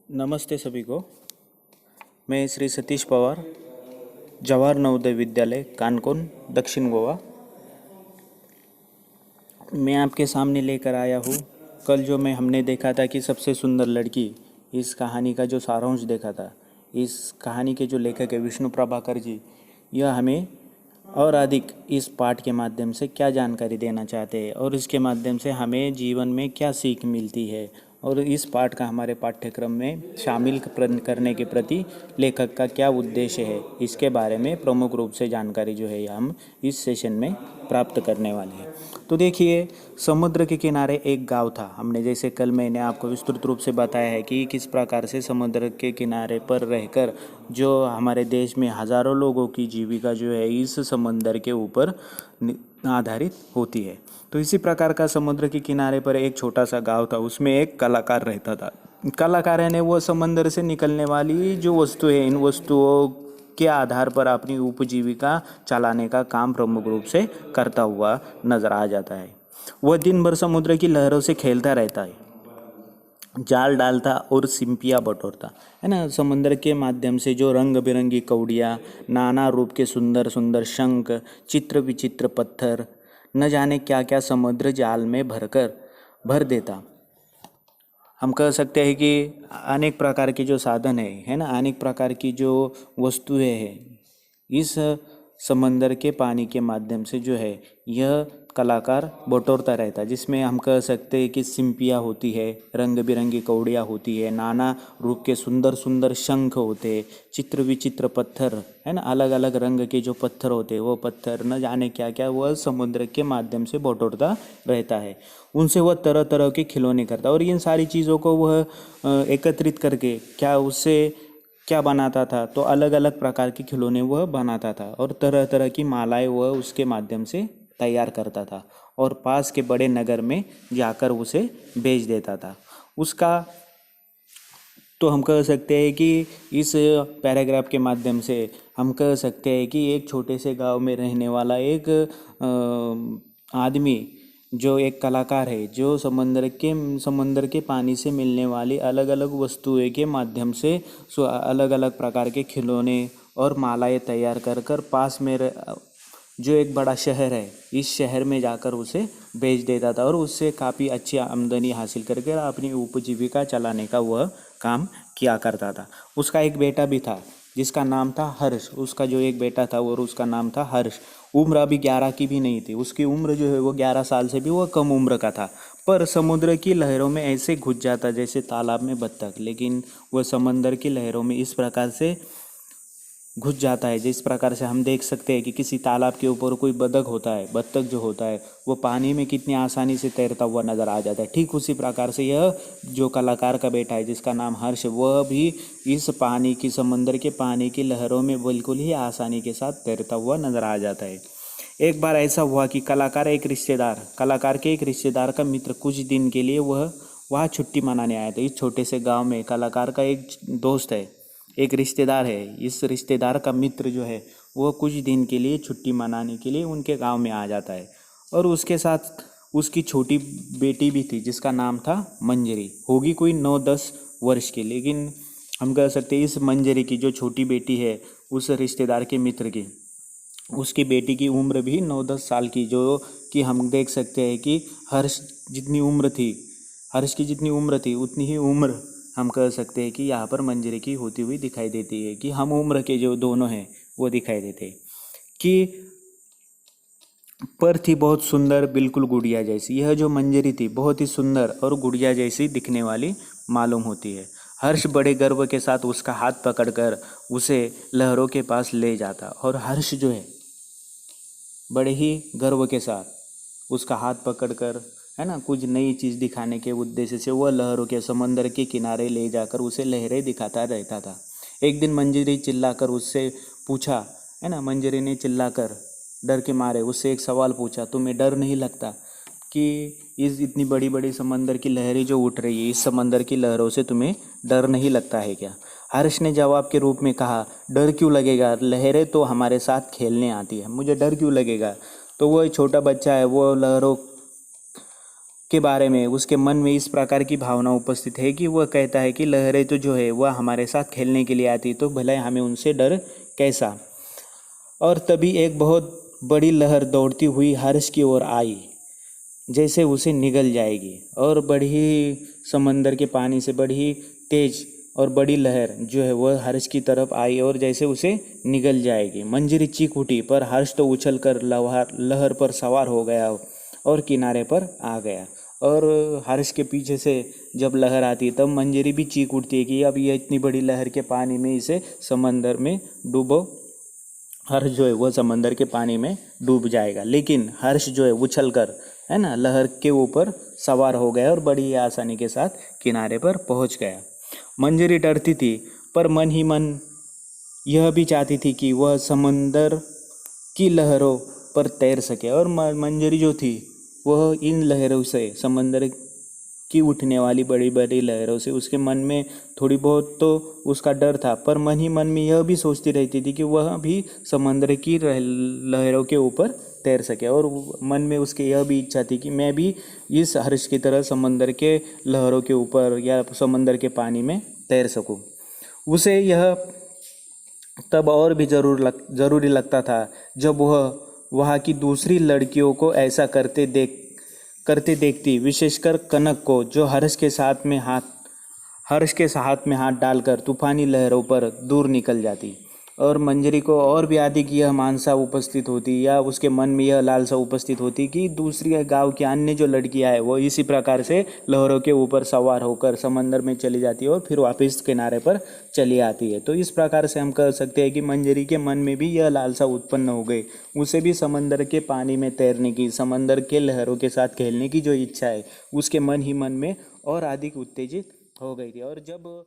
नमस्ते सभी को। मैं श्री सतीश पवार, जवाहर नवोदय विद्यालय कानकोन, दक्षिण गोवा। मैं आपके सामने लेकर आया हूँ कल जो हमने देखा था कि सबसे सुंदर लड़की, इस कहानी का जो सारांश देखा था। इस कहानी के जो लेखक है विष्णु प्रभाकर जी, यह हमें और अधिक इस पाठ के माध्यम से क्या जानकारी देना चाहते हैं और इसके माध्यम से हमें जीवन में क्या सीख मिलती है और इस पाठ का हमारे पाठ्यक्रम में शामिल करने के प्रति लेखक का क्या उद्देश्य है, इसके बारे में प्रमुख रूप से जानकारी जो है हम इस सेशन में प्राप्त करने वाले हैं। तो देखिए, समुद्र के किनारे एक गांव था। हमने जैसे कल मैंने आपको विस्तृत रूप से बताया है कि किस प्रकार से समुद्र के किनारे पर रहकर जो हमारे देश में हज़ारों लोगों की जीविका जो है इस समुद्र के ऊपर आधारित होती है। तो इसी प्रकार का समुद्र के किनारे पर एक छोटा सा गांव था। उसमें एक कलाकार रहता था। कलाकार ने वो समंदर से निकलने वाली जो वस्तु है, इन वस्तुओं के आधार पर अपनी उपजीविका चलाने का काम प्रमुख रूप से करता हुआ नजर आ जाता है। वह दिन भर समुद्र की लहरों से खेलता रहता है, जाल डालता और सिंपियाँ बटोरता है ना। समुद्र के माध्यम से जो रंग बिरंगी कौड़ियाँ, नाना रूप के सुंदर सुंदर शंख, चित्र विचित्र पत्थर, न जाने क्या क्या समुद्र जाल में भर देता। हम कह सकते हैं कि अनेक प्रकार के जो साधन है ना, अनेक प्रकार की जो वस्तुएं हैं, इस समंदर के पानी के माध्यम से जो है यह कलाकार बटोरता रहता है। जिसमें हम कह सकते हैं कि सिंपियाँ होती है, रंग बिरंगी कौड़ियाँ होती है, नाना रूप के सुंदर सुंदर शंख होते हैं, चित्र विचित्र पत्थर है ना, अलग अलग रंग के जो पत्थर होते हैं वो पत्थर, न जाने क्या क्या वह समुद्र के माध्यम से बटोरता रहता है। उनसे वह तरह तरह के खिलौने करता और इन सारी चीज़ों को वह एकत्रित करके क्या उससे क्या बनाता था, तो अलग अलग प्रकार के खिलौने वह बनाता था और तरह तरह की मालाएं वह उसके माध्यम से तैयार करता था और पास के बड़े नगर में जाकर उसे बेच देता था। उसका तो हम कह सकते हैं कि इस पैराग्राफ के माध्यम से हम कह सकते हैं कि एक छोटे से गांव में रहने वाला एक आदमी जो एक कलाकार है, जो समंदर के पानी से मिलने वाली अलग अलग वस्तुएं के माध्यम से अलग अलग प्रकार के खिलौने और मालाएं तैयार कर कर पास में जो एक बड़ा शहर है, इस शहर में जाकर उसे बेच देता था और उससे काफ़ी अच्छी आमदनी हासिल करके अपनी उपजीविका चलाने का वह काम किया करता था। उसका एक बेटा भी था जिसका नाम था हर्ष। उसका जो एक बेटा था और उसका नाम था हर्ष। उम्र अभी 11 की भी नहीं थी। उसकी उम्र जो है वो 11 साल से भी वह कम उम्र का था। पर समुद्र की लहरों में ऐसे घुस जाता जैसे तालाब में बत्तख, लेकिन वह समंदर की लहरों में इस प्रकार से घुस जाता है जिस प्रकार से हम देख सकते हैं कि किसी तालाब के ऊपर कोई बत्तख जो होता है वो पानी में कितनी आसानी से तैरता हुआ नजर आ जाता है। ठीक उसी प्रकार से यह जो कलाकार का बेटा है जिसका नाम हर्ष, वह भी इस पानी की समंदर के पानी की लहरों में बिल्कुल ही आसानी के साथ तैरता हुआ नजर आ जाता है। एक बार ऐसा हुआ कि कलाकार के एक रिश्तेदार का मित्र कुछ दिन के लिए वह वहाँ छुट्टी मनाने आया था। इस छोटे से गांव में कलाकार का एक दोस्त है, एक रिश्तेदार है। इस रिश्तेदार का मित्र जो है वो कुछ दिन के लिए छुट्टी मनाने के लिए उनके गांव में आ जाता है और उसके साथ उसकी छोटी बेटी भी थी जिसका नाम था मंजरी। होगी कोई 9-10 वर्ष की, लेकिन हम कह सकते हैं इस मंजरी की जो छोटी बेटी है उस रिश्तेदार के मित्र की, उसकी बेटी की उम्र भी 9-10 साल की, जो कि हम देख सकते हैं कि हर्ष की जितनी उम्र थी उतनी ही उम्र हम कह सकते हैं कि यहाँ पर मंजरी की होती हुई दिखाई देती है, कि हम उम्र के जो दोनों हैं वो दिखाई देते हैं। कि पर थी बहुत सुंदर, बिल्कुल गुड़िया जैसी। यह जो मंजरी थी बहुत ही सुंदर और गुड़िया जैसी दिखने वाली मालूम होती है। हर्ष बड़े गर्व के साथ उसका हाथ पकड़कर उसे लहरों के पास ले जाता और हर्ष जो है बड़े ही गर्व के साथ उसका हाथ पकड़कर है ना कुछ नई चीज़ दिखाने के उद्देश्य से वह लहरों के समंदर के किनारे ले जाकर उसे लहरें दिखाता रहता था। एक दिन मंजरी चिल्लाकर उससे पूछा, है ना, मंजरी ने चिल्लाकर डर के मारे उससे एक सवाल पूछा, तुम्हें डर नहीं लगता कि इस इतनी बड़ी बड़ी समंदर की लहरें जो उठ रही है, इस समंदर की लहरों से तुम्हें डर नहीं लगता है क्या? हर्ष ने जवाब के रूप में कहा, डर क्यों लगेगा, लहरें तो हमारे साथ खेलने आती है, मुझे डर क्यों लगेगा। तो वो छोटा बच्चा है, वो लहरों के बारे में उसके मन में इस प्रकार की भावना उपस्थित है कि वह कहता है कि लहरें तो जो है वह हमारे साथ खेलने के लिए आती, तो भले हमें उनसे डर कैसा। और तभी एक बहुत बड़ी लहर दौड़ती हुई हर्ष की ओर आई, जैसे उसे निगल जाएगी। और बड़ी समंदर के पानी से बड़ी तेज और बड़ी लहर जो है वह हर्ष की तरफ आई और जैसे उसे निगल जाएगी। मंजरी चीख उठी, पर हर्ष तो उछल कर लहर पर सवार हो गया और किनारे पर आ गया। और हर्ष के पीछे से जब लहर आती है तब मंजरी भी चीख उठती है कि अब यह इतनी बड़ी लहर के पानी में इसे समंदर में डूबो। हर्ष जो है वह समंदर के पानी में डूब जाएगा, लेकिन हर्ष जो है उछल कर, है ना, लहर के ऊपर सवार हो गया और बड़ी आसानी के साथ किनारे पर पहुंच गया। मंजरी डरती थी, पर मन ही मन यह भी चाहती थी कि वह समंदर की लहरों पर तैर सके। और मंजरी जो थी वह इन लहरों से, समंदर की उठने वाली बड़ी बड़ी लहरों से, उसके मन में थोड़ी बहुत तो उसका डर था, पर मन ही मन में यह भी सोचती रहती थी कि वह भी समंदर की लहरों के ऊपर तैर सके। और मन में उसके यह भी इच्छा थी कि मैं भी इस हर्ष की तरह समंदर के लहरों के ऊपर या समंदर के पानी में तैर सकूं। उसे यह तब और भी ज़रूरी लगता था जब वह वहाँ की दूसरी लड़कियों को ऐसा करते देखती, विशेषकर कनक को, जो हर्ष के हाथ में हाथ डालकर तूफानी लहरों पर दूर निकल जाती। और मंजरी को और भी अधिक यह मानसा उपस्थित होती, या उसके मन में यह लालसा उपस्थित होती कि दूसरी गांव की अन्य जो लड़कियां हैं वो इसी प्रकार से लहरों के ऊपर सवार होकर समंदर में चली जाती है और फिर वापस किनारे पर चली आती है। तो इस प्रकार से हम कह सकते हैं कि मंजरी के मन में भी यह लालसा उत्पन्न हो गई। उसे भी समंदर के पानी में तैरने की, समंदर के लहरों के साथ खेलने की जो इच्छा है उसके मन ही मन में और अधिक उत्तेजित हो गई थी। और जब